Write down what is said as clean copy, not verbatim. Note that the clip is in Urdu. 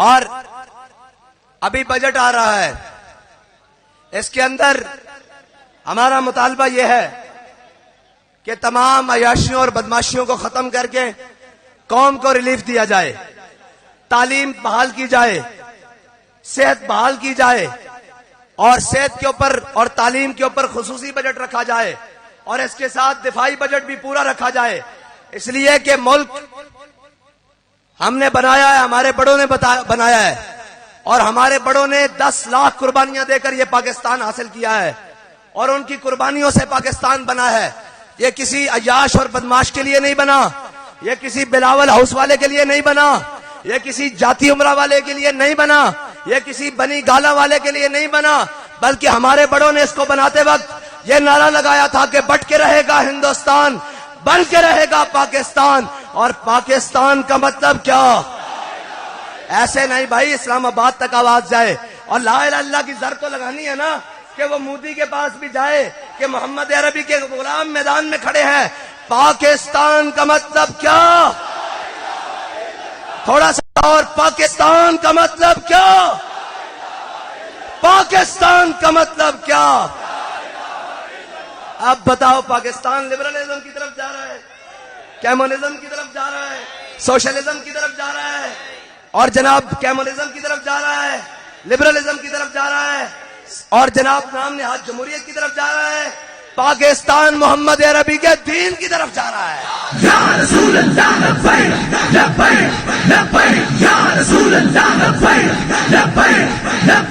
اور ابھی بجٹ آ رہا ہے، اس کے اندر ہمارا مطالبہ یہ ہے کہ تمام عیاشیوں اور بدماشیوں کو ختم کر کے قوم کو ریلیف دیا جائے، تعلیم بحال کی جائے، صحت بحال کی جائے، اور صحت کے اوپر اور تعلیم کے اوپر خصوصی بجٹ رکھا جائے، اور اس کے ساتھ دفاعی بجٹ بھی پورا رکھا جائے، اس لیے کہ ملک ہم نے بنایا ہے، ہمارے بڑوں نے بنایا ہے، اور ہمارے بڑوں نے 10 لاکھ قربانیاں دے کر یہ پاکستان حاصل کیا ہے، اور ان کی قربانیوں سے پاکستان بنا ہے۔ یہ کسی عیاش اور بدماش کے لیے نہیں بنا، یہ کسی بلاول ہاؤس والے کے لیے نہیں بنا، یہ کسی جاتی عمرہ والے کے لیے نہیں بنا، یہ کسی بنی گالا والے کے لیے نہیں بنا، بلکہ ہمارے بڑوں نے اس کو بناتے وقت یہ نعرہ لگایا تھا کہ بٹ کے رہے گا ہندوستان، بن کے رہے گا پاکستان۔ اور پاکستان کا مطلب کیا؟ ایسے نہیں بھائی، اسلام آباد تک آواز جائے، اور لا الہ الا اللہ کی زر تو لگانی ہے نا، کہ وہ مودی کے پاس بھی جائے کہ محمد عربی کے غلام میدان میں کھڑے ہیں۔ پاکستان کا مطلب کیا؟ تھوڑا سا اور، پاکستان کا مطلب کیا؟ پاکستان کا مطلب کیا؟ اب بتاؤ، پاکستان لبرلزم کی طرف جا رہا ہے، کیمونزم کی طرف جا رہا ہے، سوشلزم کی طرف جا رہا ہے، اور جناب کیمونزم کی طرف جا رہا ہے، لبرلزم کی طرف جا رہا ہے، اور جناب نام نہاد جمہوریت کی طرف جا رہا ہے۔ پاکستان محمد عربی کے دین کی طرف جا رہا ہے۔ یا رسول اللہ لبیک لبیک لبیک، یا رسول اللہ لبیک لبیک لبیک۔